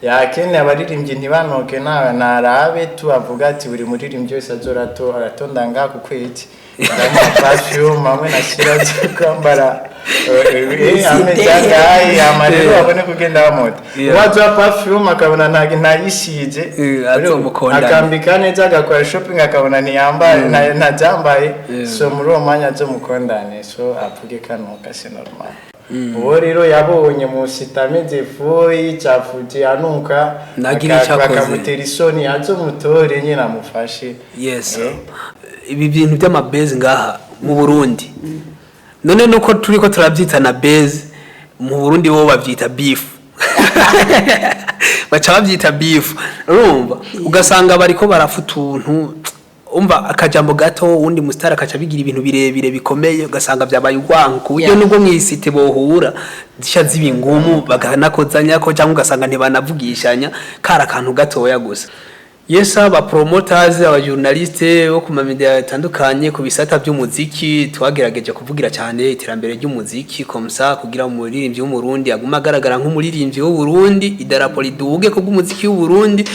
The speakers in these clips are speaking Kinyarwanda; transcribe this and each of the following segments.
yakene abaririmbyi ntibanoke narabe tubavuga ati buri muririmbyi wese azorato aratondanga ku kwezi perfume amwe nashira kwambara amejangaye amarero abone kugenda bamoto wazo perfume akabona ntayishije akambika neza agakora shopping akabona ntiyambaye ntajambaye so muri uwo mwanya zo mukondane so avuge kano kase normal uwo rero yabonye mu sitameze foyi cyafuji anuka akamutera isoni azo mutore nyine amufashe yes ibi bintu by'amabase ngaha mu Burundi none nuko turiko turabyita na base mu Burundi bo bavyita beef bacha bavyita beef urumva ugasanga bariko barafutuntu umva akajambo gato wundi mustara kaca bigira ibintu birebire bikomeye ugasanga byabaye urwango kuburyo nubwo mwisite bohura zisha zibingumu baganakozanya ko cyangwa ugasanga ntibanavugishanya kara kantu gatoya gusa yes aba promoters aba journaliste bo ku media atandukanye ku bisata by'umuziki twagerageje kuvugira cyane iterambere ry'umuziki komsa kugira umuririmbyi w'umurundi aguma agaragara nk'umuririmbyi w'uburundi idarapo riduge ko bw'umuziki w'uburundi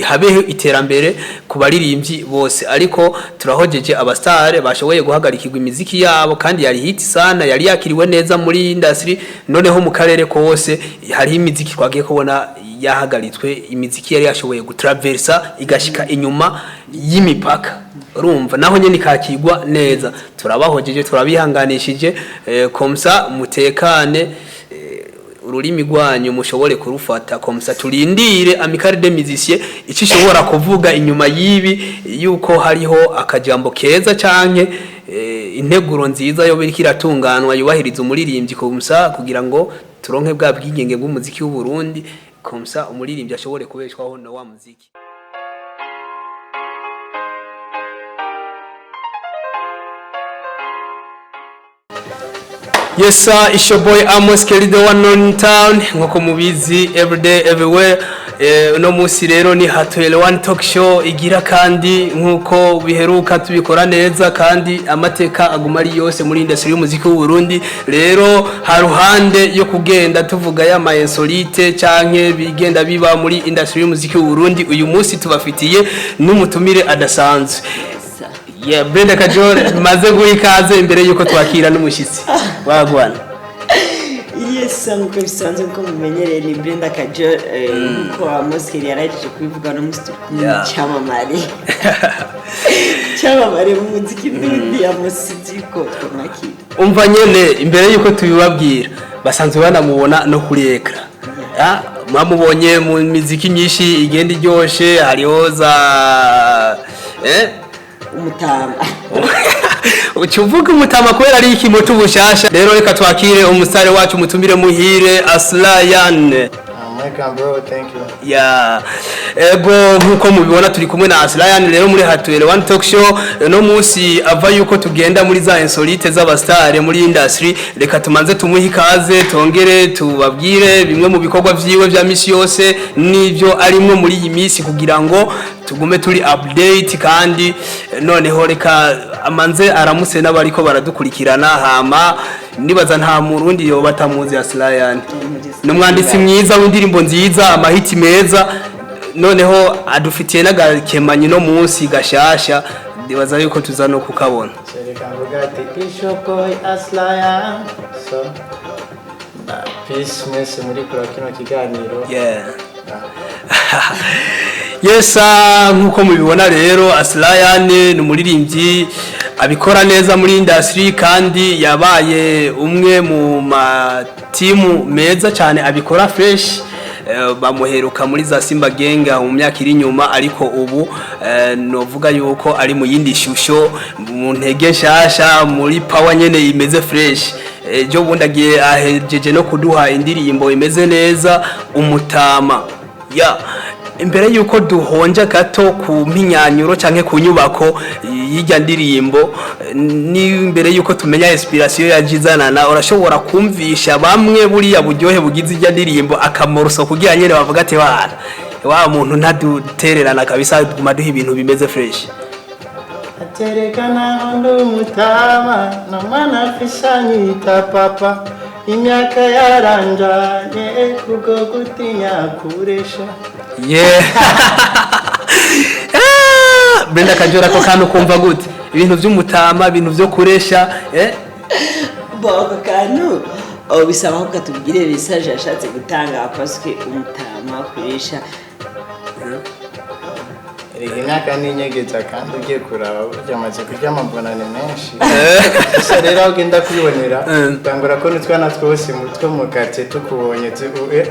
habeho iterambere ku baririmbyi bose ariko turahojeje abastare bashoboye guhagarikirwa imiziki yabo kandi yari hit sana yari yakiriwe neza muri industry noneho mu karere kose hari imiziki twagiye kubona yahagaritswe imiziki yari yashoboye gutraversa igashika inyuma y'imipaka urumva naho nyene kakigwa neza turabahojeje turabihanganishije komsa mutekane ururimi rwanyu mushobore kurufata komsa turindire Amicale des musiciens icishobora kuvuga inyuma yibi yuko hariho akajambo keza canke integuro nziza yo birikiratunganwa yubahiriza umuririmbyi komsa kugira ngo turonke bwa bwigenge bw'umuziki w'u Burundi komsa umuririmbyi ashobore kubeshwaho na wa muziki. Yes sir, it's your boy AMOS, the one in town. Nkoko mubizi everyday everywhere. Uno musi rero ni Hatwele One Talk Show igira kandi nkuko biheruka tubikora neza kandi amateka aguma ari yose muri industry y'umuziki w'u Burundi. Rero haruhande yo kugenda tuvuga ya ma insolite canke bigenda biba muri industry y'umuziki w'u Burundi, uyu musi tubafitiye n'umutumire adasanzwe. Yeah, Brenda KAJOR maze guhikaze imbere yuko twakira n'umushitsi wagwana. Yes, nkuko bisanzwe ko mumenyereye ni Brenda KAJOR nkuko AMOS yaraje kubivuga no musti cyamamare. Cyamamare mu muziki ndi AMOS ziko twakira. Umva nyene imbere yuko tubibabwira basanzwe banamubona no kuri ekra. Mwamubonye mu muziki nyinshi igenda iryoshe hariho za umutama ucuvuga umutama kubera ari ikimoto bushasha rero reka twakire umusare wacu mutumire muhire Aslion. Welcome bro, thank you. Yeah. Ego nkuko mubibona turi kumwe na Aslion rero muri Hatwele One Talk Show no musi ava yuko tugenda muri za insolite z'abastare muri industry reka tumanze tumuha ikaze tongere tubabwire bimwe mu bikorwa vyiwe vya misi yose nivyo arimwe muri iyi misi kugira ngo tugume turi update kandi noneho reka amanze aramuse n'abariko baradukurikirana hama nibaza nta murundi yo batamuzi Aslion n'umwanditsi mwiza w'indirimbo nziza amahiti meza noneho adufitiye n'agakemanyi no munsi gashasha ndibaza yuko tuzano kukabona reka mvuga ati ishoboy Aslion so peace mwese muri kino kiganiro. Yeah. Yes nkuko mubibona rero Aslion ni umuririmbyi abikora neza muri industry kandi yabaye umwe mu matimu meza cyane abikora fresh bamuheruka muri za Simba Genga mu myaka iri nyuma ariko ubu novuga yuko ari mu yindi shusho mu ntege nshasha muri power nyene imeze fresh jo bundagiye ahejeje no kuduha indirimbo imeze neza umutama ya imbere yuko duhonja gato ku mpinyanyuro canke ku nyubako y'ijya ndirimbo ni imbere yuko tumenya inspiration ya jizanana urashobora kumvisha bamwe buri ya buryohe bugize ijya ndirimbo akamoroso kugira nyene bavuga ati bana wa muntu ntadutererana kabisa guma duha ibintu bimeze fresh aterekana ndo mutama na mwana fishanyita papa imyaka yaranjanye kubwo gutinya kuresha. Brenda KAJOR ako kantu kumva gute ibintu by'umutama ibintu byo kuresha ako kantu bisaba ko katubwire message yashatse gutanga parce que umutama kuresha imyaka n'inyegeza kandi ugiye kuraba burya amaze kurya amabonane menshi gusa rero aho ugenda kubibonera utangura ko n'utwana twose two mu quartier tukubonye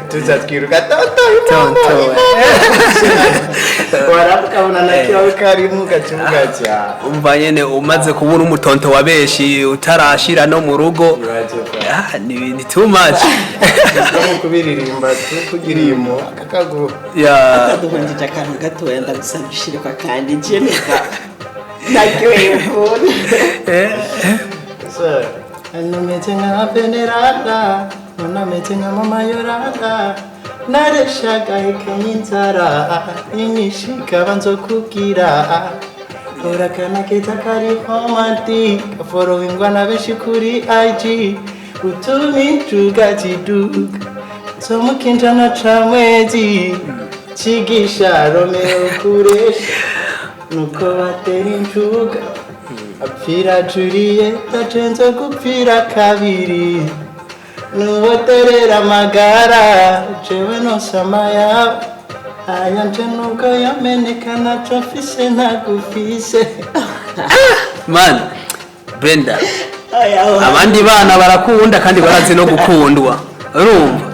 tuzatwiruka tonto warabukabona nakiwawe karimu gakivuga cya umva nyene umaze kubura umutonto wa benshi utarashira no mu rugo ni too much no kubiririmba tukugirimo akakagu akaduhonjeje akantu gatoya ndagusaba shirika kandi jeneka nagiye ukuri so anomeze nka venerada anomeze nka mama yorada nareshaka ikinzara inyishika banzokubwira urakana keza kari romantic followingwa na benshi kuri IG utumi tugajiduka somukinjana camwezi chigisha Romeo kuresha nuko batera injuga apfira Juliet acenze gupfira kabiri nuboterera amagara jewe nosama yawe ayanje nuko yamenekana cofise ntagufise man Brenda abandi bana barakunda kandi barazi no gukundwa urumva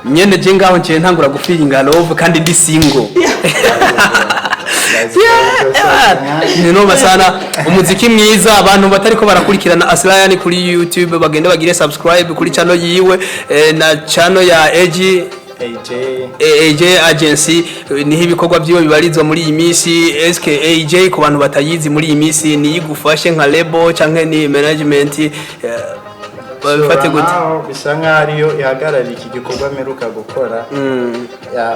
nyene je ngaho nje ntangura gufiringa love kandi ndi single Ninoma sana umuziki mwiza abantu batariko barakurikirana Aslion kuri YouTube bagenda bagire subscribe kuri channel yiwe na channel ya AJ agency niho ibikorwa byiwe bibarizwa muri iyi minsi SKAJ ku bantu batayizi muri iyi minsi ni igufashe nka label canke ni management babifate gute bisa nk'ariyo ihagarara iki gikorwa meruka gukora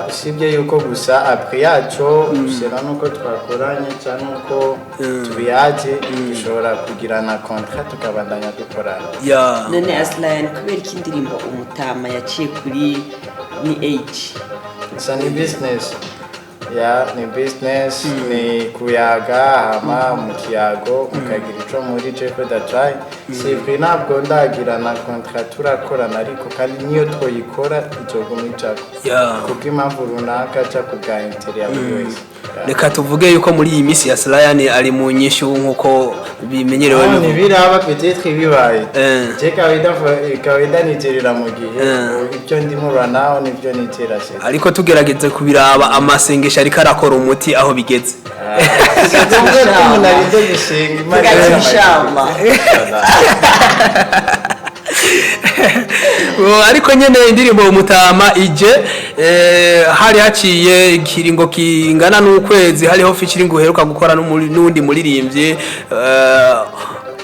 usibye yuko gusa après yaco usera nuko twakoranye cyane uko tubiyaje dushobora kugirana contract tukabandanya dukora none Aslion kubera ikindirimbo umutama yaciye kuri ni age ni business ni business ni kuyaga hama mu kiyago mukagira ico muri Jeko da try sivri nabwo ndagirana contract turakorana ariko kandi niyo twoyikora icoguma icako kuko impamvu runaka ca kubwa interior wese reka tuvuge yuko muri iyi misi ya Aslion ari mu nyishu nkuko bimenyerewe ni biraba peut-être bibaye je kawida nigerera mu gihe ibyo ndimo ranaho nibyo nitera se ariko tugerageze kubiraba amasengesho ariko arakora umuti aho bigeze ariko nyene indirimbo umutama ije hari haciye ikiringo kingana n'ukwezi hariho featuring uheruka gukora n'undi muririmbyi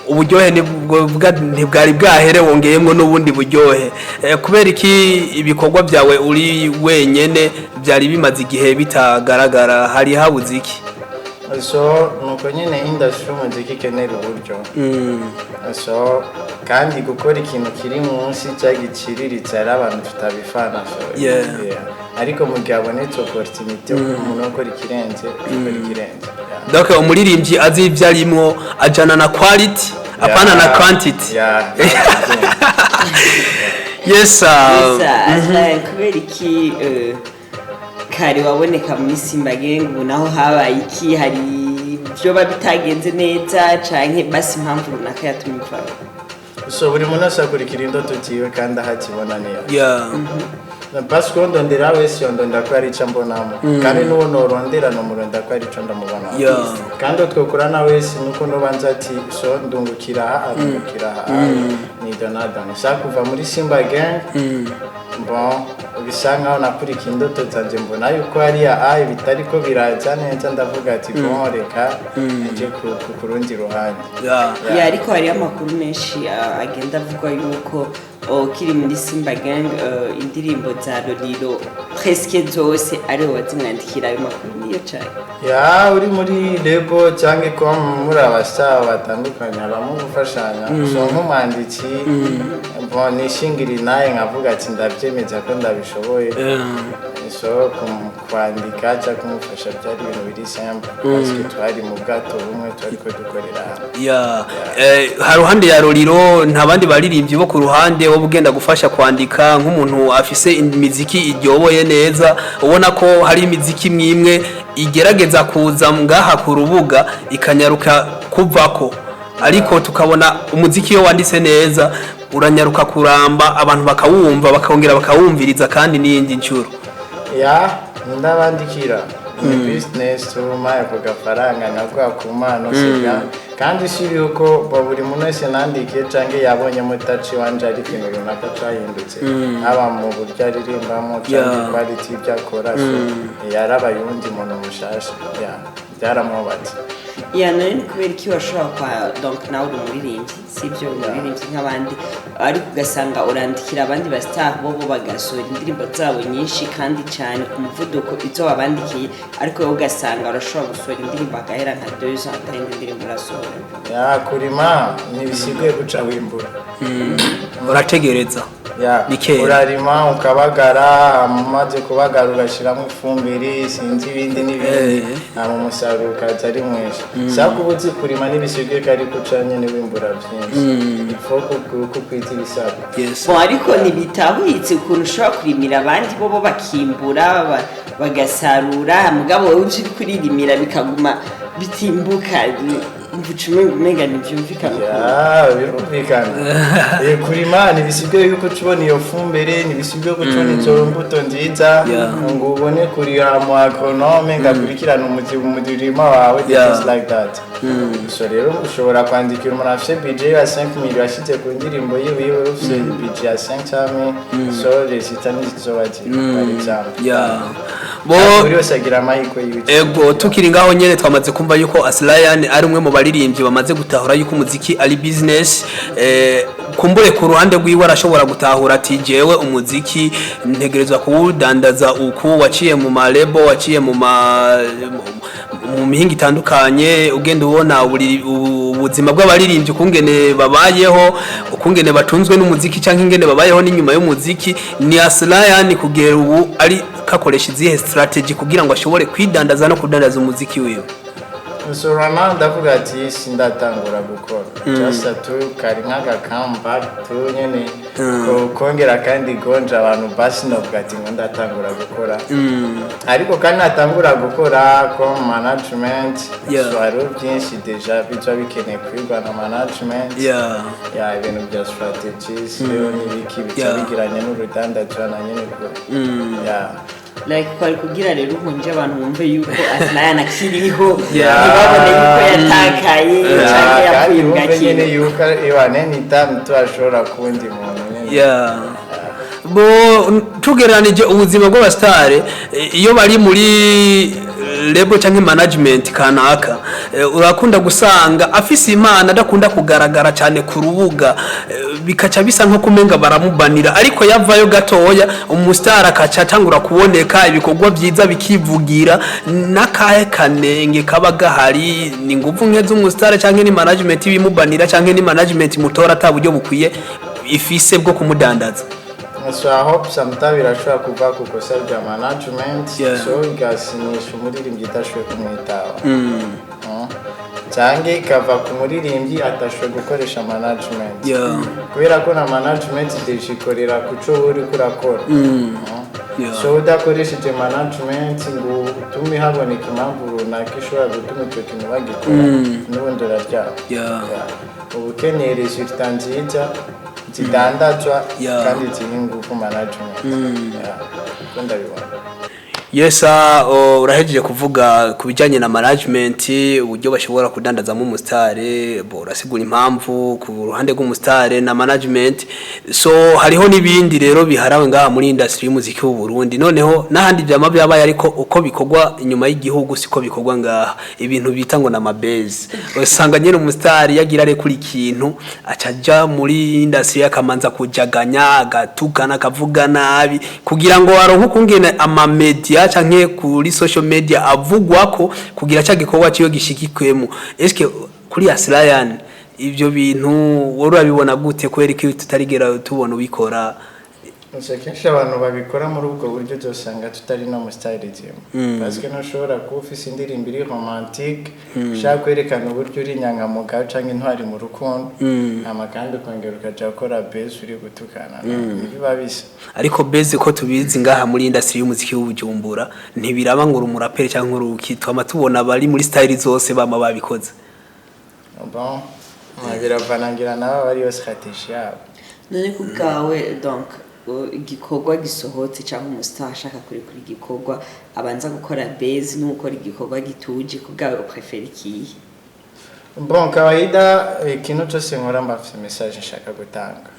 uburyohe ntibwari bwahere wongeyemo n'ubundi buryohe kubera iki ibikorwa byawe uri wenyene byari bimaze igihe bitagaragara hari habuze iki so nuko nyine industry y'umuziki ikenera uburyo so kandi gukora ikintu kiri munsi cyagiciriritse ari abantu tutabifana ariko mu gihe abonetse opportunity umuntu ukora ikirenze donc umuririmbyi azi ibyo arimo ajana na quality apana na quantity yes Aslion kubera iki kari waboneka muri Simba Gang ubu naho habaye iki hari byo babitagenze neza canke basi impamvu runaka yatumye mfara so buri muntu asakurikira indoto ziwe kandi ahakibona neza parce que ndondera wese ndonda ko ari cyo mbonamo kandi nuwo norondera no muronda ko ari cyo ndamubona kandi twokora na wese nuko no banza ati so ndungukira arungukira ni Donald sakuva muri Simba Gang bon bisa nkaho nakurika indoto zanje mbona yuko ari ya bitari ko biraza neza ndavuga ati bon reka nje ku rundi ruhande ariko hari amakuru menshi agenda avugwa yuko kiri muri Simba Gang indirimbo za Lolilo presque zose ari wazimwandikira ayo makuru niyo cyane uri muri lebo cyangwa ko muri abasaba batandukanye abamufashanya so nk'umwandiki nishingiri naye nkavuga ati ndabyemeza ko ndabishoboye so kwandika cyangwa kumufasha byari ibintu biri simple parce twari mu bwato bumwe twari ko dukorera ha ruhande ya Roriro nta bandi baririmbyi bo ku ruhande wo bugenda gufasha kwandika nk'umuntu afise imiziki iryoboye neza ubona ko hari imiziki mwimwe igerageza kuza ngaha ku rubuga ikanyaruka kuvako ariko tukabona umuziki yo wanditse neza uranyaruka kuramba abantu bakawumva bakongera bakawumviriza kandi n'iyindi ncuro ndabandikira ni business tumaye ku gafaranga nagwa ku mano sibya kandi shiri uko buri muntu wese nandikiye canke yabonye mutaci wanje ari kintu runaka cyahindutse aba mu buryo aririmbamo cyangwa quality byakora yaraba yundi muntu mushasha byaramubatse none kubera iki washobora kwa donc nawe umuririmbyi sibyo umuririmbyi nk'abandi ariko ugasanga urandikira abandi ba star bo bagasohora indirimbo zabo nyinshi kandi cyane ku muvuduko izo wabandikiye ariko ugasanga urashobora gusohora indirimbo agahera nka 2 ans atayindi indirimbo urasohora kurima nibisigaye guca wimbura urategereza urarima ukabagara amaze kubagara ugashiramo ifumbire sinzi ibindi n'ibindi mu musaruro ukaza ari mwinshi sako ubuzi kurima n'ibisigaye kari gucanye n'ibimbura byinshi ifoko kuko kwita ibisabo ariko ntibitahwitse ukuntu ushobora kurimira abandi bo bakimbura bagasarura mugabo wowe uje kuririmira bikaguma bitimbuka mvucumega nivyumvikana birumvikana kurima nibisigaye yuko tubona iyo fumbire nibisigaye ko tubona izo mbuto nziza ngo ubone kuriya mu agronome ngakurikirana umurima wawe just like that so rero ushobora kwandikira umuntu afite budget ya 5 million ashyize ku ndirimbo yiwe ufite budget ya 500 so resita n'izobaje par exemple buri wese agira amahiko yiwe ego tukiri ngaho nyene twamaze kumva yuko Aslion ari umwe mu baririmbyi bamaze gutahura yuko umuziki ari business kumbure ku ruhande rwiwe arashobora gutahura ati jewe umuziki ntegerezwa kuwudandaza uku waciye mu malebo waciye mu mihinga itandukanye ugenda ubona ubuzima bw'abaririmbyi ukungene babayeho ukungene batunzwe n'umuziki cyangwa ingene babayeho n'inyuma y'umuziki ni Aslion kugera ubu ari kakoresha izihe strategy kugira ngo ashobore kwidandaza no kudandaza umuziki wiwe so rama ndavuga ati sindatangura gukora just kari nk'aga comeback nyene kongera kandi gonja abantu basi novuga ati ngo ndatangura gukora ariko kandi natangura gukora ko management so ari byinshi deja bitwa bikeneye kwigwa na management ibintu bya strategies rero n'ibiki bicabigiranye n'urudandazwa na nyene ko like kwari kugira rero ukunje abantu bumve yuko Aslion akiriho ntibabone yuko yatakaye cyangwa yapfuye bwakine yuko iwanene itamu twashobora kundi muntu bo tugereranije ubuzima bw'abastare iyo bari muri lebo cyangwa management kanaka urakunda gusanga afise imana adakunda kugaragara cyane ku rubuga bikaca bisa nko kumenga baramubanira ariko yavayo gatoya umustar akaca tangura kuboneka ibikorwa byiza bikivugira nakahe kanenge kaba gahari ni nguvu nkeze umustar cyangwa ni management bimubanira cyangwa ni management mutora ataburyo bukwiye ifise bwo kumudandaza so I hope sometimes birashobora kuva ku kosa rya management so igasinyisha umuririmbyi idashoboye kumwitaho cyangwa ikava ku muririmbyi atashoboye gukoresha management kubera ko na management idashikorera ku cyo uri kurakora so udakoresheje management ngo utume haboneka impamvu runaka ishobora gutuma icyo kintu bagikora n'ubundi uraryama uba ukeneye resulta nziza zidandazwa kandi ziri ngufu management ndabibona urahejeje kuvuga kubijanye na management uburyo bashobora kudandazamo umustare urasigura impamvu ku ruhande rw'umustare na management so hariho nibindi rero biharawe ngaha muri industry y'umuziki w'u Burundi noneho nahandi byama byabaye ariko uko bikorwa inyuma y'igihugu siko bikorwa ngaha ibintu bita ngo na mabase usanga nyene umustare yagira re kuri ikintu acaja muri industry akamanza kujaganya agatukana akavuga nabi kugira ngo aronke kungena ama media canke kuri social media avugwako kugira cya gikorwa cyo gishikikwemo eske kuri Aslion ibyo bintu wari urabibona gute kweri ko tutarigera tubona ubikora kenshi abantu babikora muri ubwo buryo dusanga tutari no mu style zimwe parce que ntushobora kuba ufise indirimbo iri romantique ushaka kwerekana uburyo uri nyangamugayo canke intwari mu rukundo kandi ukongera ukaja gukora base uri gutukana ntibiba bisa ariko base ko tubizi ngaha muri industry y'umuziki w'ubujumbura ntibiraba ngo urumuraperi canke urukitwa tubona bari muri style zose bama babikoze bon biravanangira nabo bari yo strategie yabo none kubwawe donc igikorwa gisohotse cyangwa umustar ashaka kuri igikorwa abanza gukora base n'ukora igikorwa gituje kubwawe uprefera ikihe bon kawaida ikintu cyose nkora mbafite message nshaka gutanga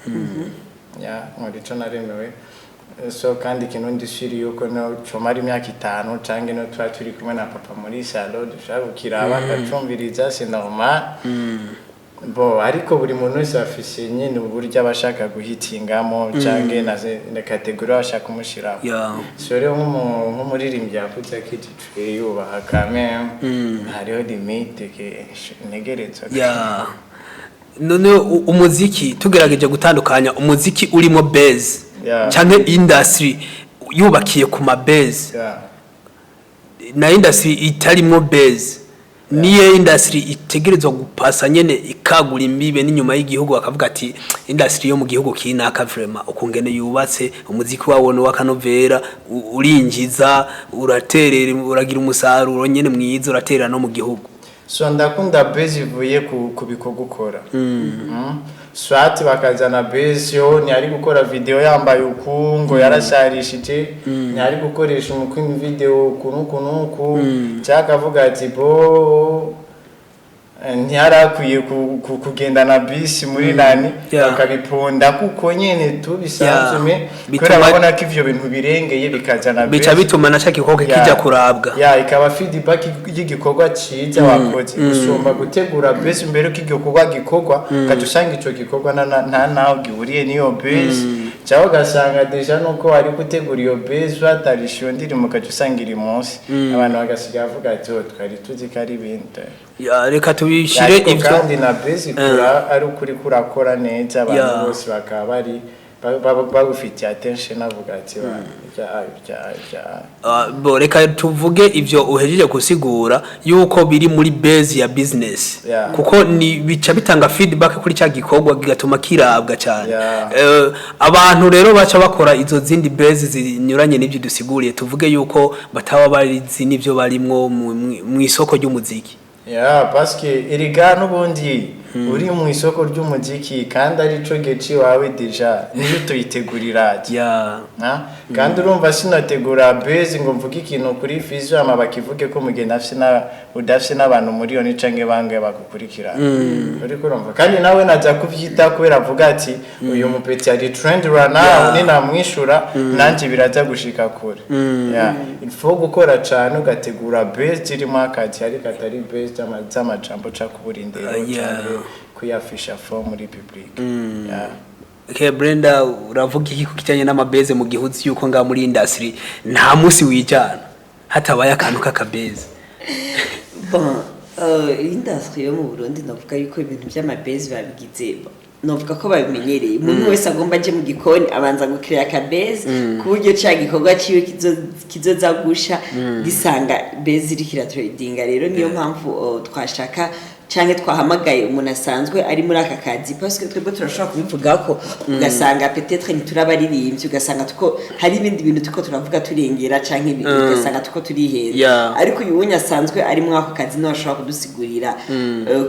muri cyo naremewe so kandi ikintu ndishiri yuko no chomara imyaka 5 canke no turi kumwe na papa muri salon dushaka gukiraba akacumviriza c'est normal bo ariko buri muntu wese afise nyine uburyo abashaka guhitingamo canke na category ashaka kumushira so rero nk'umuririmbyi yavuze ko ititwe yubaha quand hariho limite ke negereza none umuziki tugerageje gutandukanya umuziki urimo base canke industry yubakiye ku ma base na industry itarimo base niye industry itegerezwa gupasa nyene ikagura imbibe n'inyuma y'igihugu bakavuga ati industry yo mu gihugu kinaka vraiment ukungene yubatse umuziki wawo no wakanovera urinjiza uraterera uragira umusaruro nyene mwiza uraterera no mu gihugu so ndakunda base ivuye ku bikorwa ukora swati bakazana base yo ntiyari gukora video yambaye ukungo yarasharishije ntiyari gukoresha umukwimi video kunuku cyakavuga ati bo ntiyarakwiye kugendana bisi muri nani bakabiponda kuko nyene tubisanzwe kubera babona ko ivyo bintu birengeye bikazana bisi bica bituma nashaka ikoke kijya kurabwa ikaba feedback y'igikorwa ciza wakoze usomba gutegura bisi mbere ko igikorwa gikorwa kajusanga ico gikorwa naho gihuriye niyo bisi cyaho gasanga deja nuko ari gutegura iyo bisi batarishiyo ndirimo kajusanga iri munsi abantu bagasiga bavuga ati twari tuzi ko ari ibintu reka tubishire ivyo kandi na basic ari ukuri kurakora neza abantu bose bakaba bari bagufitiye attention avuga ati bo reka tuvuge ivyo uhejeje gusigura yuko biri muri base ya business kuko ni bica bitanga feedback kuri cya gikorwa gigatuma kirabwa cyane abantu rero baca bakora izo zindi base zinyuranye n'ibyo dusiguriye tuvuge yuko bataba barizi n'ivyo barimwo mu isoko ry'umuziki parce que iriga nubundi uri mu isoko ry'umuziki kandi ari co geci wawe deja niyo tuyitegurira kandi urumva sinategura base ngo mvuge ikintu kuri fizo ama bakivuge ko mugenda udafise n'abantu muri yo ni canke bangaye bagukurikira uri kurumva kandi nawe naza kuvyita kubera avuga ati uyu mupeti ari trend rana ni namwishura nanje biraza gushika kure il faut gukora cyane ugategura base irimo akati ari katari base z'amajambo ca kuburindira kuyafisha for muri public Brenda uravuga iki kukijanye n'amabeze mu gihuzi yuko nga muri industry nta musi wijana hatabaye akantu kakabeze bon industry yo mu Burundi navuga yuko ibintu by'amabeze babigize novuga ko babimenyereye umuntu wese agomba aje mu gikoni abanza gukira akabeze ku buryo cya gikorwa ciwe kizoza gusha gisanga beze iri kiratradinga rero niyo mpamvu twashaka canke twahamagaye umuntu asanzwe ari muri aka kazi parce que twebwe turashobora kubivuga ko ugasanga peut-être ntiturabaririmbye ugasanga tuko hari ibindi bintu tuko turavuga turengera canke ibintu ugasanga tuko turihera ariko uyu wunya asanzwe ari muri ako kazi no ashobora kudusigurira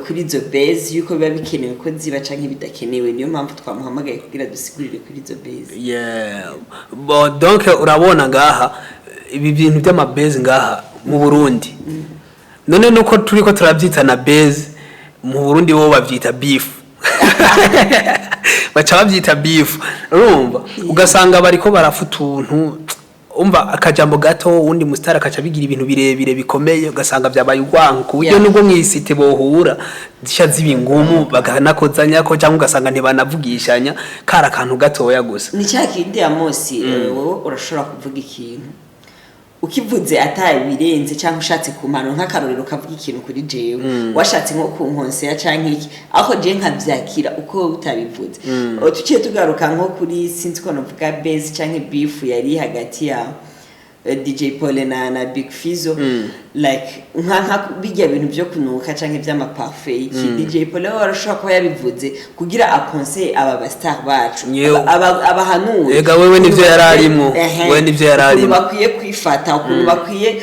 kuri izo base yuko biba bikenewe ko ziba canke bidakenewe niyo mpamvu twamuhamagaye kugira dusigurire kuri izo base bon donc urabona ngaha ibi bintu by'amabase ngaha mu Burundi none nuko turiko turabyita na base mu Burundi bo bavyita beef bacha bavyita beef urumva ugasanga bariko barafutuntu umva akajambo gato wundi mustara kaca bigira ibintu birebire bikomeye ugasanga byabaye urwanko kuburyo nubwo mwisite bohura zisha zibingumu baganakozanya ko cyangwa ugasanga ntibanavugishanya kara kantu gatoya gusa ni cyakindi AMOS wowe urashobora kuvuga ikintu ukivuze ataye birenze cyangwa ushatse kumano nk'akarorero kavuga ikintu kuri jewe washatse nko ku nkonsera cyangwa iki aho je nkavyakira uko utabivuze tuciye tugaruka nko kuri sinzi ko novuga base cyangwa beef yari hagati ya DJ Paulin na Big Fizzo like nka bijya bintu byo kunuka canke by'ama parfait iki DJ Paulin warashaka ko yabivuze kugira akonse aba bastar bacu abahanura ega wewe nivyo yararimo wewe nivyo yararimo bakwiye kwifata ukuntu bakwiye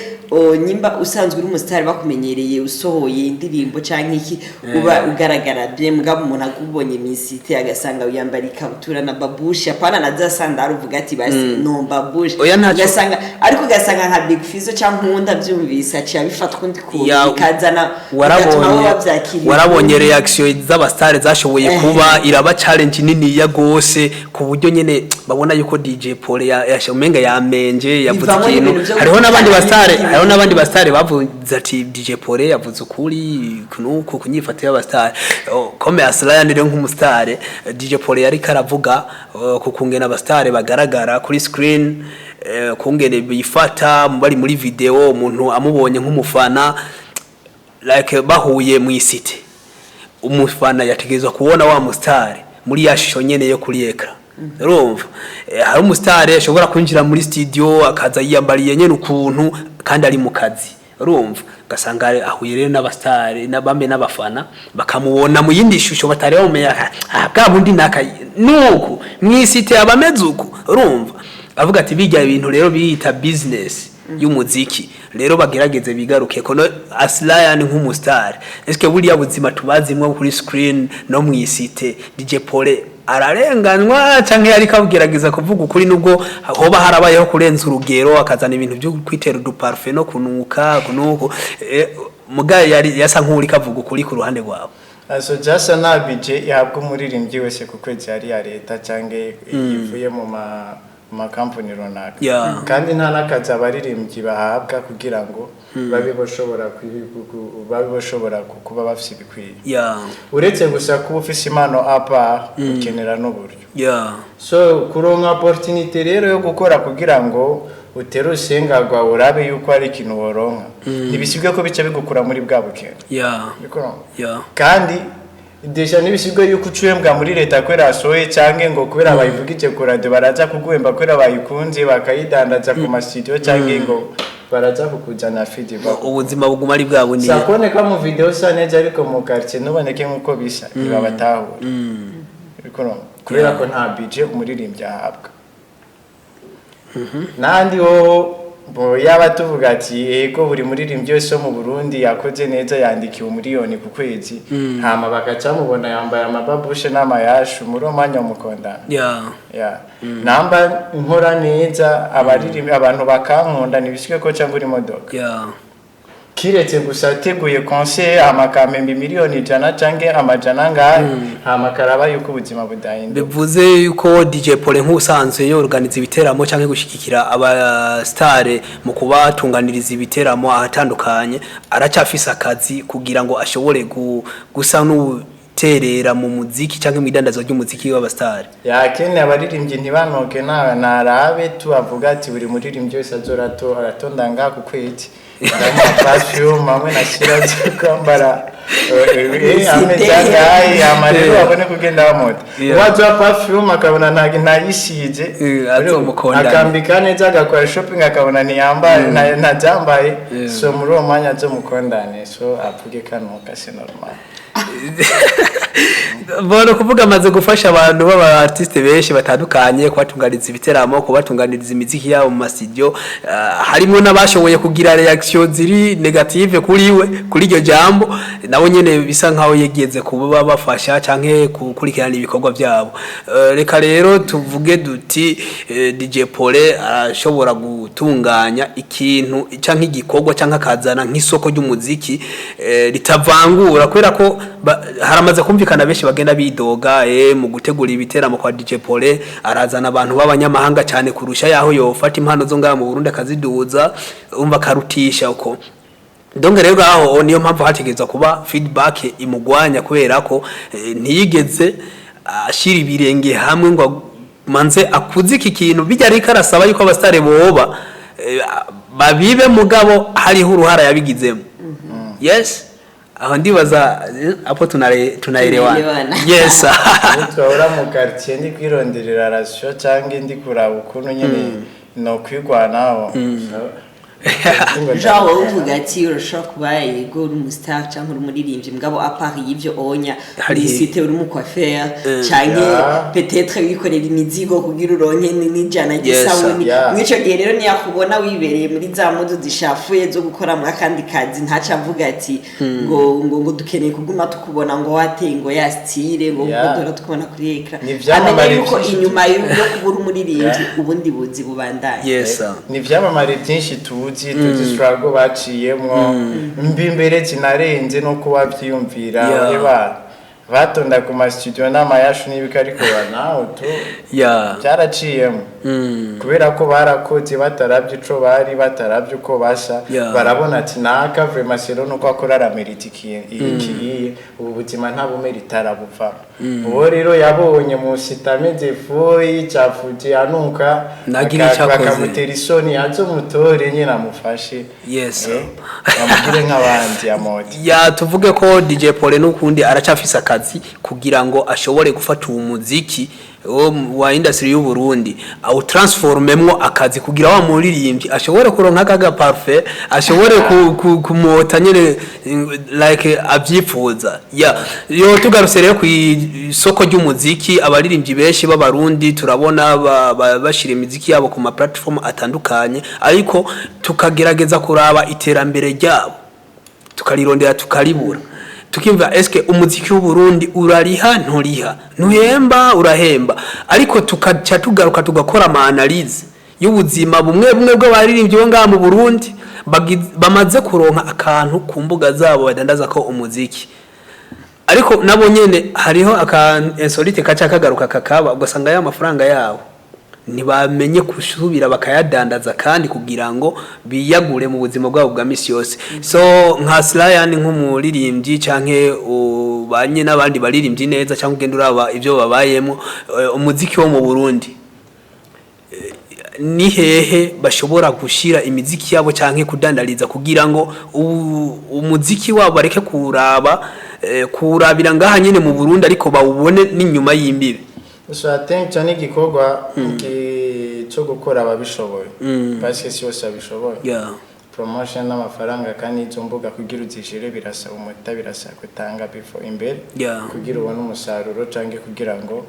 nyimba usanzwe uri umustar bakumenyereye usohoye indirimbo canke iki uba ugaragara bien mugabo umuntu akubonye misite agasanga uyambara ikabutura na babushi apana nazasanda aruvuga ati basi no babushi ugasanga ariko ugasanga nka Big Fizzo cyangwa nkunda byumvisa aci abifata kundi kazana warabonye reaction z'abastare zashoboye kuba iraba challenge nini ya gose ku buryo nyene babona yuko DJ Paulin yashomenga yamenje yavuze ikintu hariho n'abandi bastare bavuze ati DJ Paulin yavuze ukuri kunuko kunyifatira abastare comme Aslion rero nk'umustare DJ Paulin yari karavuga kukungena abastare bagaragara kuri screen kungene bifata bari muri video umuntu amubonye nk'umufana like bahuye mu isite umufana yategezwa kubona wa mustare muri yashusho nyene yo kuri ekra urumva hari umustare ashobora kwinjira muri studio akaza yiyambariye nyene ukuntu kandi ari mu kazi urumva gasanga ahuye rero n'abastare n'abambe n'abafana bakamubona mu yindi shusho batari bamenya bwa bundi naka nuko mwisite abamezuko urumva avuga ati bijya ibintu rero biyita business y'umuziki rero bagerageze bigaruke ko Aslion nk'umustar eske buriya buzima tubazimwe kuri screen no mwisite DJ Paulin ararenganwa canke yari kabugerageza kuvuga ukuri nubwo hoba harabayeho kurenza urugero akazana ibintu byo kwitera du parfait no kunuka mugaye yari yasa nk'uri kavuga ukuri ku ruhande rwabo so jasa nabije yahabwa umuririmbyi wese kuko yari ya leta canke yivuye mu makampani runaka kandi nta nakaza abaririmbyi bahabwa kugira ngo babe bashobora kuba bafite ibikwiye uretse gusa kuba ufise impano apa ukenera n'uburyo so kuronka opportunity rero yo gukora kugira ngo utera usengagwa urabe yuko ari ikintu woronka nibisibwe ko bice bigukura muri bwa bukene kandi Desha nibisibwe yuko ucuyembwa muri leta kwera asoye canke ngo kubera bayivugije ku radio baraza kuguhemba kwera bayikunze bakayidandaza ku studio canke ngo baraza kukujana feedback ubuzima buguma ari bwa bundi sakone mu video sa neza ariko mu quartier nuboneke nkuko bisa niba batahura ariko kubera ko nta budget umuririmbyi ahabwa nandi yaba tuvuga ati ego buri muririmbyi wese mu Burundi yakoze neza yandikiwe miliyoni ku kwezi hama bagaca mubona yambaye amababushe n'amayashu muri omanya umukondana namba nkora neza abaririmbi abantu bakankunda nibishike ko cyangwa uri modoka kiretse gusa teguye concert amakamembe miliyoni 100 canke amajana ngahe hamakaraba yuko ubuzima budahinduka bivuze yuko DJ Paulin nk'usanzwe yorganiza ibiteramo canke gushikikira abastare mu kubatunganiriza ibiteramo ahatandukanye aracafise akazi kugira ngo ashobore gusa terera mu muziki canke mu idandazo ry'umuziki w'abastare yakene abaririmbyi ntibanoke narabe tubavuga ati buri muririmbyi wese azorato aratondanga ku kwezi perfume amwe nashira kwambara amejangaye amarero abone kugenda bamoto wazo perfume akabona ntayishije akambika neza agakora shopping akabona ntiyambaye ntajambaye so muri uwo mwanya zo mukondane so avuge kanuka se normal Bono kuvuga amaze gufasha abantu baba artiste benshi batandukanye kubatunganiriza ibiteramo kubatunganiriza imiziki yabo mu studio harimo nabashoboye kugira reaction ziri negative kuri we kuri iryo jambo nabo nyene bisa nkaho yegeze kuba bafasha canke kukurikirana ibikorwa byabo reka rero tuvuge duti DJ Paulin ashobora gutunganya ikintu canke igikorwa canke akazana nk'isoko ry'umuziki ritavangura kwera ko haramaze kumvikana benshi bagenda bidoga mu gutegura ibiteramo kwa DJ Paulin arazana abantu b'abanyamahanga cyane kurusha yaho yofata impano zo ngaha mu Burundi akaziduza umva karutisha uko donc rero aho niyo mpamvu hategezwa kuba feedback imugwanya kubera ko ntiyigeze ashira ibirenge hamwe ngo manze akuze iki kintu bijya ari karasaba yuko abastare boba babibe mugabo hariho uruhara yabigizemo. Yes, aho ndibaza apo tunaelewana. Yes. Twahora mu quartier ndi kwironderera ratio cyangwa ndi kuraba ukuntu nyine no kwigwanaho. Jaho uvuga ati urashaka kuba yego umustar cyangwa umuririmbyi mugabo apart y'ivyo onya hari site uri mu coiffeur cyangwa peut-être wikorera imizigo kugira uronke n'ijana gisabuni mwico gihe rero ni yakubona wibereye muri za modo zishafuye zo gukora mu kandi kazi ntaca avuga ati ngo dukeneye kuguma tukubona ngo watengo ya style ngo dora tukubona kuri ekran amenye yuko inyuma yo kubura umuririmbyi ubundi buzi bubandanye. Yes, ni vyamamare byinshi struggle baciyemwo mbimbere zinarenze no kuba byiyumvira batonda ku ma studio n'amayashu n'ibikariko naho to cyaraciyemo kubera ko barakoze bataravye ico bari bataravye uko basha barabona ati naka vraiment sero nuko akora la meritiki iki ubu buzima nta bumeritara bupfa uwo rero yabonye mu sitameze foyi cyafuti anuka bakamutera isoni yazo mutore nyina mufashe. Yes, amugire nk'abandi amoti tuvuge ko DJ Paulin n'ukundi aracafisa akazi kugira ngo ashobore gufata umuziki wa industry y'u Burundi au transformemwo akazi kugira wa muririmbyi ashobore kuronka kaga parfait ashobore kumota nyene like abyifuza. Yo tugaruse rero ku isoko ry'umuziki abaririmbyi benshi b'abarundi turabona bashira imiziki yabo ku ma platform atandukanye ariko tukagerageza kuraba iterambere ryabo tukarirondera tukaribura tukimva eske umuziki w'u Burundi urariha nturiha nuhemba urahemba ariko tukaca tugaruka tugakora ama analyse y'ubuzima bumwe bw'abaririmbyi bo ngaha mu Burundi bamaze kuronka akantu ku mbuga zabo badandaza ko umuziki ariko nabo nyene hariho insolite kaca kagaruka kakaba ugasanga ya mafaranga yabo ntibamenye kusubira bakayadandaza kandi kugira ngo biyagure mu buzima bwabo bwa misi yose. So nka Aslion nk'umuririmbyi canke ubanye n'abandi baririmbyi neza cyangwa ugenda uraba ivyo babayemo umuziki wo mu Burundi ni hehe bashobora gushira imiziki yabo canke kudandaliza kugira ngo umuziki wabo bareke kurabira ngaha nyene mu Burundi ariko bawubone n'inyuma y'imbibe. So I think cyane gikorwa cyo gukora ababishoboye parce que si wose abishoboye promotion n'amafaranga kandi izo mbuga kugira uzishire birasaba umuta birasaba gutanga before imbere kugira ubone umusaruro canke kugira ngo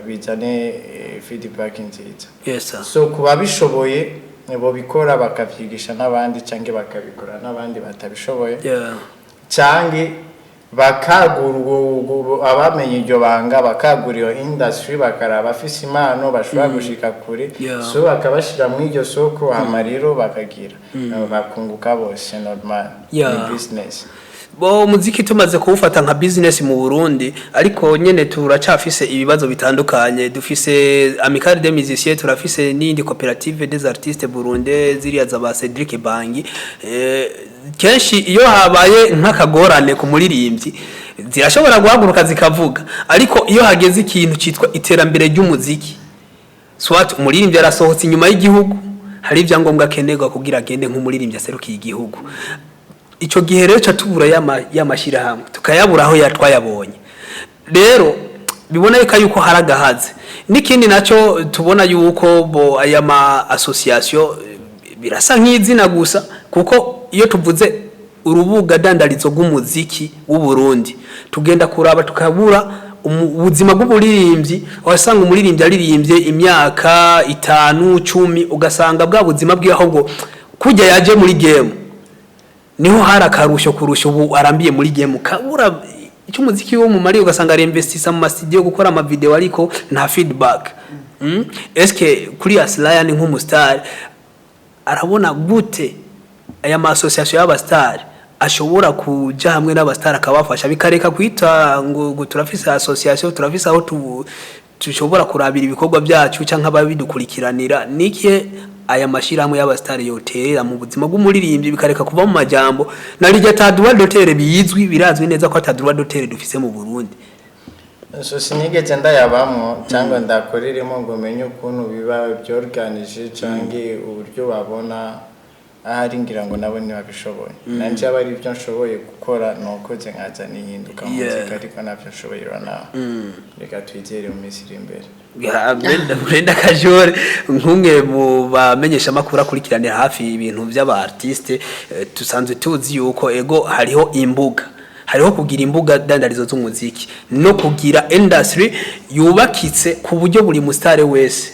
bizane feedback nziza. Yes, so kuba bishoboye bo bikora bakavyigisha n'abandi canke bakabikora n'abandi batabishoboye canke bakagura abamenye iryo banga bakagura iyo industry bakaraba afise impano bashobora gushika kure so bakabashira mu iryo soko amariro bakagira bakunguka bose normal ni business. Umuziki tumaze kuwufata nka business mu Burundi ariko nyene turacafise ibibazo bitandukanye dufise Amicale des musiciens turafise n'indi coopérative des artistes burundais ziriya za ba Cedric Bangi kenshi iyo habaye nk'akagorane ku muririmbyi zirashobora guhaguruka zikavuga ariko iyo hageze ikintu citwa iterambere ry'umuziki swat umuririmbyi arasohotse inyuma y'igihugu hari ivyangombwa kenerwa kugira agende nk'umuririmbyi aserukiye igihugu ico gihe rero catubura y'amashira hamwe tukayabura aho yatwayabonye rero bibona yuko haragahaze n'ikindi naco tubona yuko bo aya ma association birasa nk'izina gusa kuko iyo tuvuze urubuga dandalizo rw'umuziki w'u Burundi tugenda kuraba tukabura ubuzima bw'umuririmbyi wasanga umuririmbyi aririmbye imyaka 5 10 ugasanga bwa buzima bw'aho ngo kujya yaje muri game niho harakarusho kurusha ubu arambiye muri game kabura icyo umuziki wo mu mari ugasanga ari investisa mu studio gukora ama video ariko nta feedback. Eske kuri Aslion nk'umustar arabona gute aya ma association y'abastar ashobora kuja hamwe n'abastar akabafasha bikareka kwita ngo turafise association turafise aho tushobora kurabira ibikorwa byacu canka babidukurikiranira niki aya mashiramwe y'abastar yotera mu buzima bw'umuririmbyi bikareka kuva mu majambo narijya tadwa dotere bizwi birazwi neza ko atadwa dotere dufise mu Burundi. So sinigeze ndayabamo cyangwa ndakoreremo ngo menye ukuntu biba byorganije canke uburyo babona ahari ngira ngo nabo ntibabishoboye nanje abari ibyo nshoboye gukora nukoze nkaza nihinduka muzika ariko navyo nshoboye rana reka twizere mu minsi iri imbere Brenda KAJOR nkumwe mu bamenyesha makuru akurikiranira hafi ibintu by'aba artiste tusanzwe tuzi yuko ego hariho imbuga hariho kugira imbuga dandarizo z'umuziki no kugira industry yubakitse ku buryo buri mustare wese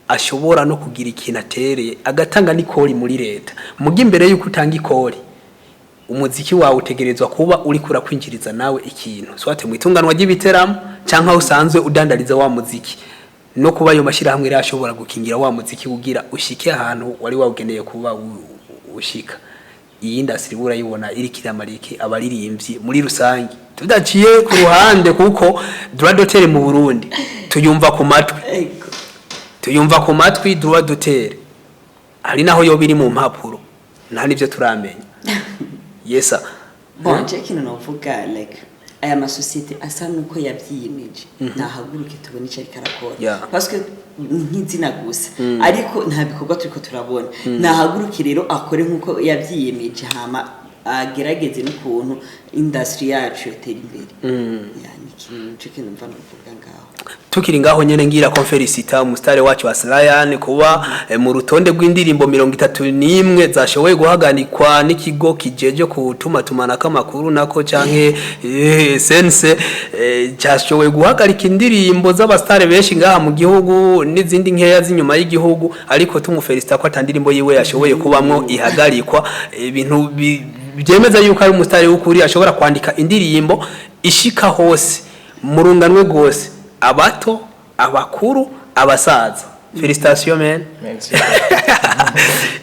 ashobora no kugira ikintu atereye agatanga n'ikori muri leta mugi imbere yuko utanga ikori umuziki wawe utegerezwa kuba uri kura kwinjiriza nawe ikintu swate mu itunganwa ry'ibiteramo canka usanzwe udandariza wa muziki no kuba yo mashira hamwe rashobora gukingira wa muziki kugira ushike ahantu wari wawugeneye kuba ushika iyi industry burayibona iri kiramariki abaririmbyi muri rusangi tudaciye ku ruhande kuko droit d'auteur mu Burundi tuyumva ku matwi droit d'auteur ari naho yo biri mu mpapuro nta nivyo turamenya yesa bon chekino novuga like aya masosiyete asa nuko yavyiyemeje nahaguruke tubone icyo karakora parce que nk'izina gusa ariko nta bikorwa turiko turabona nahaguruke rero akore nkuko yavyiyemeje hama agerageze n'ukuntu industry yacu yotera imbere yani ikintu chekino mva novuga ngaho tukiri ngaho nyene ngira conferisita umustare wacu Aslion kuba mu rutonde rw'indirimbo 31 zashoboye guhaganikwa n'ikigo kijeje kutuma tumanaka makuru nako canke sense cyashoboye guhagarika indirimbo z'abastare benshi ngaha mu gihugu n'izindi nkeya z'inyuma y'igihugu ariko tumuferisita ko atandirimbo yiwe yashoboye kubamwo ihagarikwa ibintu byemeza yuko ari umustare w'ukuri ashobora kwandika indirimbo ishika hose mu runganwe gose abato abakuru abasaza felicitation men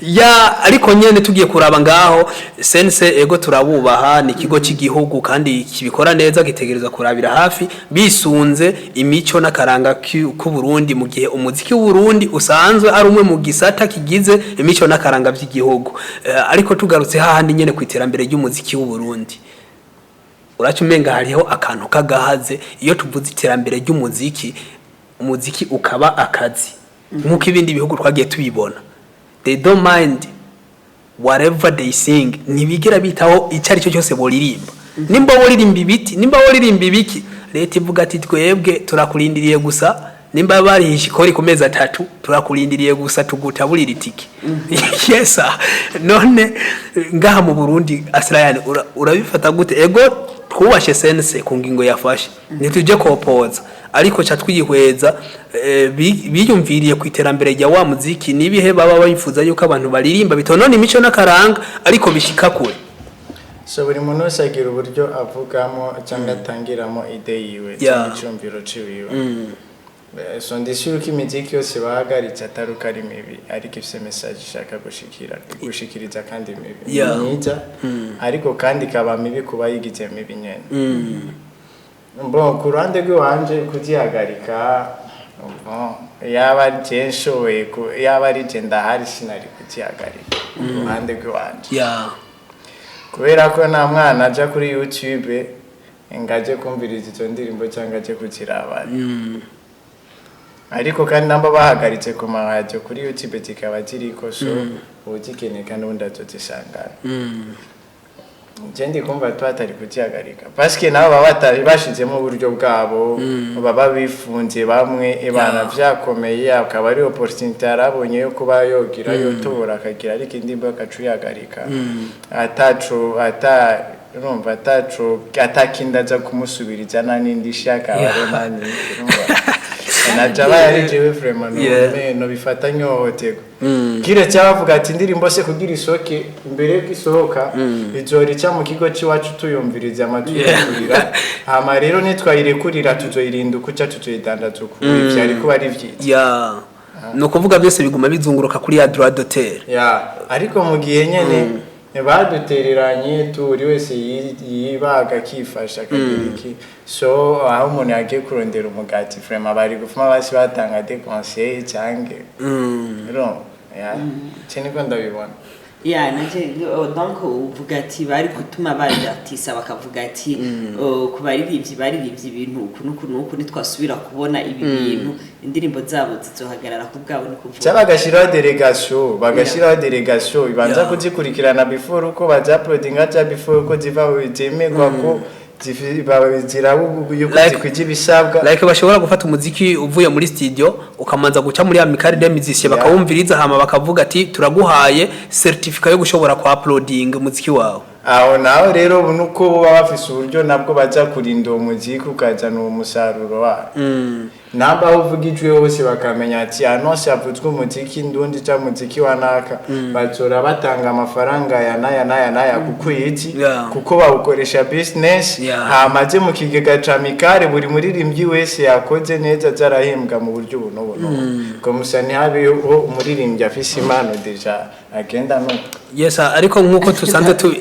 ya ariko nyene tugiye kuraba ngaho sense ego turabubaha ni kigo cy'igihugu kandi kibikora neza gitegereza kurabira hafi bisunze imico n'akaranga ku Burundi mu gihe umuziki w'u Burundi usanzwe ari umwe mu gisata kigize imico n'akaranga by'igihugu ariko tugarutse hahandi nyene ku iterambere ry'umuziki w'u Burundi uracumenga hariho akantu kagahaze iyo tuvuze iterambere ry'umuziki umuziki ukaba akazi nkuko ibindi bihugu twagiye tubibona they don't mind whatever they sing ntibigera bitaho icari cyo cyose boririmba nimba boririmba ibiti nimba boririmba ibiki leta ivuga ati twebwe turakurindiriye gusa nimba barihisha ikori ku mezi 3 turakurindiriye gusa tugutaburira itike yes none ngaha mu Burundi Aslion urabifata gute ego twubashe sense ku ngingo yafashe nituje kopoza ariko cha twihweza biyumviriye ku iterambere rya wa muziki nibihe baba bayifuza yuko abantu baririmba bitonone imico n'akaranga ariko bishika kure so buri muntu wese agira uburyo avugamo cyangwa atangiramo ide yiwe cy'icyumviro ciwiwe so ndishyura ko imiziki yose bahagaritse ataruka ari mibi ariko ifite message ishaka gushikiriza kandi mibi myiza ariko kandi kaba mibi kuba yigize mibi nyene bon ku ruhande rw'iwanje kuzihagarika yaba ari nshoboye yaba ari ndahari sinari kuzihagarika ku ruhande rw'iwanje kubera ko nta mwana aja kuri YouTube ngaje kumviriza izo ndirimbo cyangwa aje kuziraba ariko kandi namba bahagaritse ku mahajyo kuri YouTube zikaba ziriko so ugikeneka n'undi atozisangana Jendi kumva twatari kuzihagarika parce que nabo batari bashizemo uburyo bwabo baba bifunze bamwe ebana vyakomeye akaba ari opportunity arabonye yo kuba yogira yo tobora akagira ariko indimbo akacuyagarika urumva atakindaza kumusubiriza n'indi shaka baremani najaba yari jewe vraiment no bifata nyohotego kire cyabavuga ati ndirimbo se kugira isoke imbere k'isohoka izori cya mu kigo ciwacu tuyumviriza amatuyurira hama rero nitwayirekurira tuzoyirinda kuca tuzoyidandaza ku ivyo ariko bari vyiza no kuvuga byose biguma bizunguruka kuri ya droit d'auteur ariko mu gihe nyene badutereranye turi wese yibaga kifasha kagiriki so aho umuntu yagiye kurondera umugati vraiment bari gufuma basi batanga des conseils cyange no cyane ko ndabibona ya nanje donc uvuga ati bari gutuma baje artiste bakavuga ati ku baririmbyi ibintu kunuku nitwasubira kubona ibi bintu indirimbo zabo zizohagarara ku bwabo no kuvuga cyabagashiraho delegation ibanza kuzikurikirana before uko baza uploadinga cya before uko ziva bitemegwa ko like bashobora gufata umuziki uvuye muri studio ukamanza guca muri Amicale de musiciens bakawumviriza hama bakavuga ati turaguhaye certificate yo gushobora ku uploading umuziki wawe aho naho rero nuko baba bafise uburyo nabwo baza kurinda umuziki ukazana umusaruro wa namba uvugijwe hose bakamenya ati AMOS yavutswe umuziki ndundi cya muziki wanaka bazora batanga amafaranga ya naya kuko yiki kuko bawukoresha business hamaze mu kigega ca Amicale buri muririmbyi wese yakoze neza zarahembwa mu buryo bunobono ko musani habe umuririmbyi afise impano deja agenda no yes ariko nkuko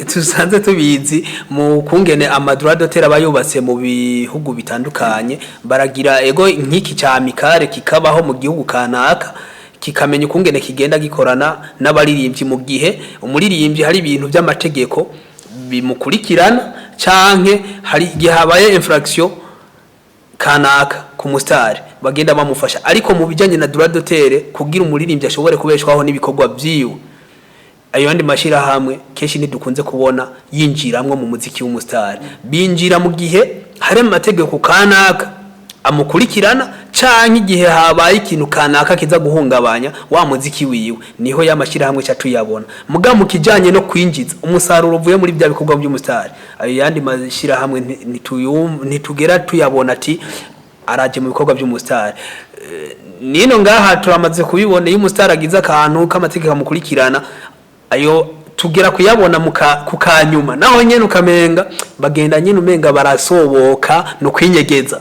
tusanze tubizi mu kungene amadroit d'auteur abayubatse mu bihugu bitandukanye baragira ego nk'iki ca Amicale kikabaho mu gihugu kanaka kikamenya ukungene kigenda gikorana n'abaririmbyi mu gihe umuririmbyi hari ibintu by'amategeko bimukurikirana canke hari igihe habaye infraction kanaka ku mustari bagenda bamufasha ariko mu bijanye na droit d'auteur kugira umuririmbyi ashobore kubeshwaho n'ibikorwa vyiwe ayo yandi mashira hamwe keshi ntidukunze kubona yinjiramwe mu muziki w'umustari binjira mu gihe hari amategeko kanaka amukurikirana canke igihe habaye ikintu kanaka kiza guhungabanya wa muziki wiwe niho yamashira hamwe cya tuyabona muga mu kijanye no kwinjiza umusaruro uvuye muri bya bikorwa by'umustari ayo yandi mashira hamwe ntitugera tuyabona ati araje mu bikorwa by'umustari nino ngaha turamaze kubibona iyo umustari agize akantu k'amategeko amukurikirana ayo tugera kuyabona ku kanyuma naho nyene ukamenga bagenda nyene umenga barasoboka no kwinyegeza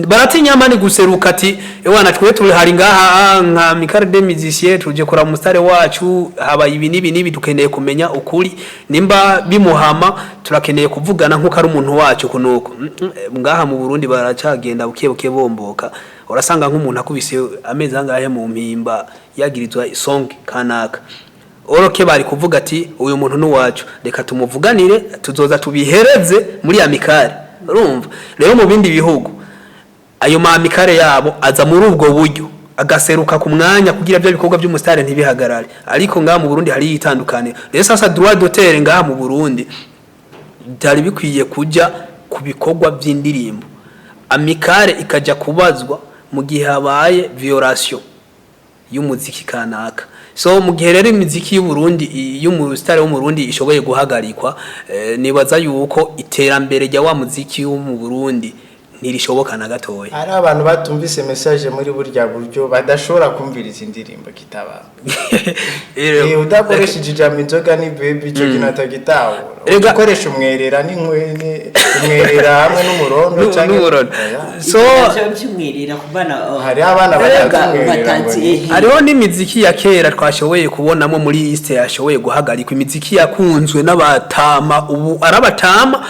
baratinyama ni guseruka ati ewana twe turi hari ngaha nka Amicale de musiciens tuje kora mustare wacu haba ibi nibi dukeneye kumenya ukuri nimba bimuhama turakeneye kuvugana nkuko ari umuntu wacu kunuko ngaha mu Burundi baracagenda bukebuke bomboka urasanga nk'umuntu akubise amezi angahe mu mpimba yagirizwa song kanaka oroke bari kuvuga ati uyu muntu n'uwacu reka tumuvuganire tuzoza tubihereze muri Amicale urumva rero mu bindi bihugu ayo ma Amicale yabo aza muri ubwo buryo agaseruka ku mwanya kugira byo bikorwa by'umustari ntibihagarare ariko ngaha mu Burundi hari itandukane rero sasa droit d'auteur ngaha mu Burundi byari bikwiye kujya ku bikorwa by'indirimbo Amicale ikaja kubazwa mu gihe habaye violation y'umuziki kanaka so mu gihe rero imiziki y'u Burundi y'umustari wo mu Burundi ishoboye guhagarikwa nibaza yuko iterambere rya wa muziki wo mu Burundi ntirishoboka na gatoya ari abantu batumvise message muri burya buryo badashobora kumviriza indirimbo kitaba udakoresheje ijambo inzoga ni baby cyo kinatagitawo ukoresha umwerera umwerera hamwe n'umurondo cyangwa so cyumwerera kubana hari abana batanzi hariho n'imiziki ya kera twashoboye kubonamo muri East yashoboye guhagarikwa imiziki yakunzwe n'abatama ubu arabatama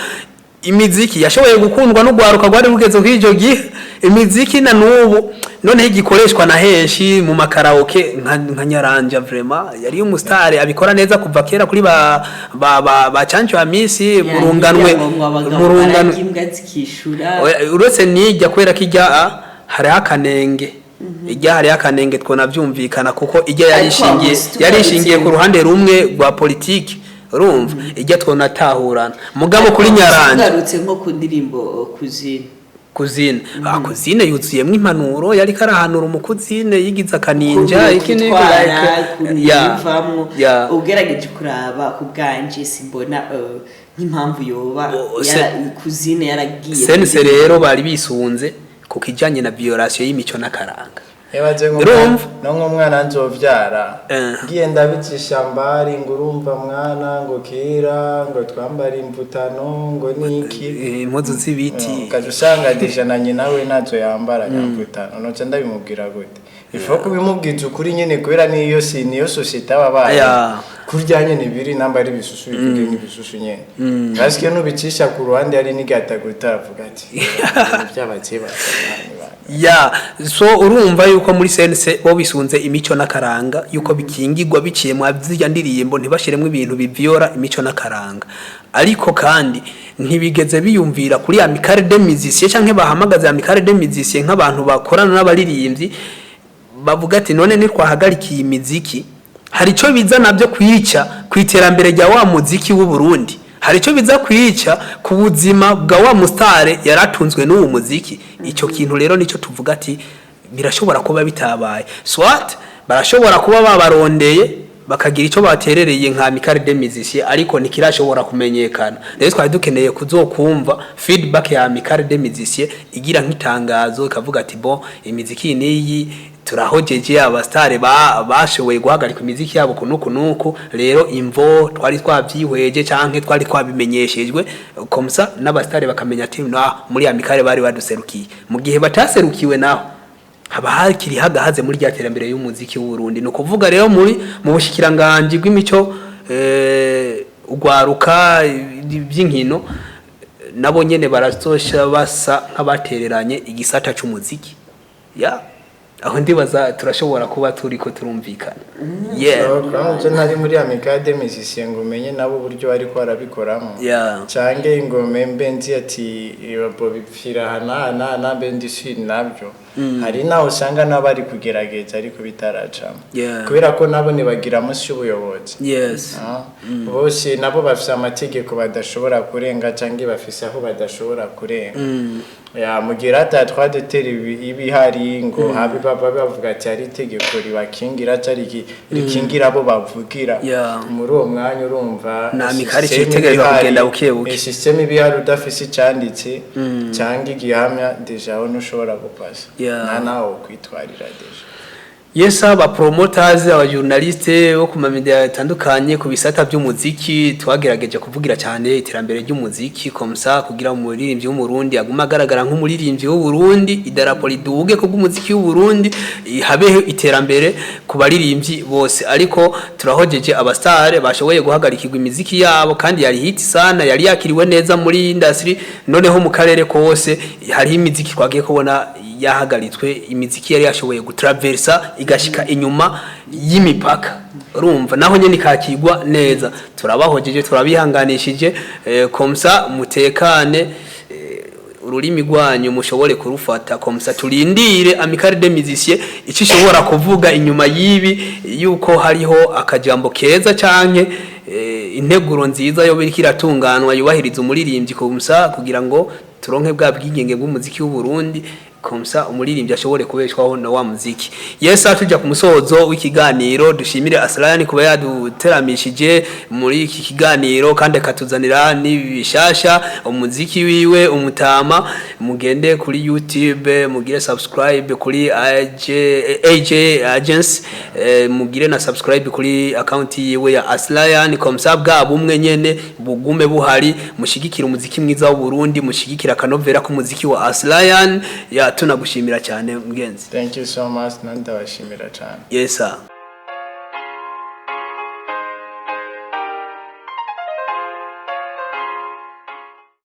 imiziki yashoboye gukundwa no gwaruka gwari rugeze kw'icyo gihe imiziki na nubu none gikoreshwa na henshi mu makaraoke nka Nyaranja vraiment yari umustari abikora neza kuva kera kuri ba Chancho Amisi murunganwe uretse nijya kwera kijya hari akanenge ijya hari akanenge twona byumvikana kuko ijya yarishingiye ku ruhande rumwe rwa politiki urumva ijya twonatahurana mugabo kuri Nyaranja ngarutse nko ku ndirimbo kuzine kuzine yuzuyemo impanuro yari karahanura umukuzine yigiza kaninja ikini ugerageje kuraba ku bwanje simbona nk'impamvu yoba kuzine yaragiye sense rero bari bisunze kuko ijanye na violation y'imico n'akaranga Ebaje nk'umwana nzovyara ngiye ndabicisha mbari ngurumva mwana ngo kera ngo twambara imvutano ngo niki impuzu z'ibiti kaje usanga deja na nyina we nazo yambara nyamvutano noce ndabimubwira gute ifo kubimubwiza ukuri nyene kubera niyo societe ababaye kurya nyene biri namba ari bisusu bivuge n'ibisusu nyene parce nubicisha ku ruhande ari nigataguta avuga ati byabakeba so urumva yuko muri sense bo bisunze imico n'akaranga yuko bikingirwa biciye mu azirya ndirimbo ntibashiremwe ibintu bivyora imico n'akaranga ariko kandi ntibigeze biyumvira kuri Amicale des musiciens canke bahamagaza Amicale des musiciens nk'abantu bakorana n'abaririmbyi bavuga ati none ni twahagarikiye imiziki hari ico biza navyo kwica kwiterambere rya wa muziki w'u Burundi hari ico biza kwica ku buzima bwa wa mustare yaratunzwe n'uwo muziki ico kintu rero nico tuvuga ati birashobora kuba bitabaye swat barashobora kuba babarondeye bakagira ico baterereye nka Amicale des musiciens ariko nikirashobora kumenyekana rero twari dukeneye kuzokumva feedback ya Amicale des musiciens igira nk'itangazo ikavuga ati bon imiziki niyi turahojeje abastare bashoboye guhagarika imiziki yabo kunuku rero imvo twari twavyihweje canke twari twabimenyeshejwe komsa n'abastare bakamenya ati muri Amicale bari baduserukiye mu gihe bataserukiwe naho haba hakiri hagahaze muri rya terambere y'umuziki w'u Burundi no kuvuga rero mu bushikiranganje bw'imico ugwaruka by'inkino nabo nyene barazosha basa nk'abatereranye igisata c'umuziki aho ndibaza turashobora kuba turiko turumvikana so nari muri Amicale des musiciens ngo menye nabo buryo ariko arabikoramo cange ngo membe nzi ati bo bipfira hana na bendi shin nabyo hari naho usanga nabari kugerageza ariko bitaracamo kubera ko nabo nibagira musi ubuyobozi bose nabo bafise amategeko badashobora kurenga cange bafise aho badashobora kurenga mugira ata twadetera ibihari ngo habe baba bavuga ati ari itegeko ribakingira cyari rikingira abo bavugira muri uwo mwanya urumva na Amicale cyitegera kugenda bukebuke system ibihari udafise cyanditse cyangwa igihamya deja aho nushobora gupasa naho kwitwarira deja aba promoters aba journalistes bo ku media atandukanye ku bisata by'umuziki twagerageje kuvugira cyane iterambere ry'umuziki komsa kugira umuririmbyi w'umurundi aguma agaragara nk'umuririmbyi w'u Burundi idarapo riduge ko bw'umuziki w'u Burundi habeho iterambere ku baririmbyi bose ariko turahojeje abastare bashoboye guhagarikirwa imiziki yabo kandi yari hit sana yari yakiriwe neza muri industry noneho mu karere kose hari imiziki twagiye kubona yahagaritswe imiziki yari yashoboye gutraversa igashika inyuma y'imipaka urumva naho nyene kakigwa neza turabahojeje turabihanganishije komsa mutekane ururimi rwanyu mushobore kurufata komsa turindire Amicale des musiciens icishobora kuvuga inyuma yibi yuko hariho akajambo keza canke integuro nziza yo birikiratunganwa yubahiriza umuririmbyi komsa kugira ngo turonke bwa bwigenge bw'umuziki w'u Burundi komsa umuririmbyi ashobore kubeshwaho na wa muziki tuja ku musozo w'ikiganiro dushimire Aslion kuba yaduteramishije muri iki kiganiro kandi akatuzanira n'ibishasha umuziki wiwe umutama mugende kuri YouTube mugire subscribe kuri AJ Agency mugire na subscribe kuri account yiwe ya Aslion komsa bwa bumwe nyene bugume buhari mushigikira umuziki mwiza w'u Burundi mushigikira kanovera ku muziki wa Aslion tunagushimira cyane mugenzi. Thank you so much, nandabashimira cyane. Yes sir.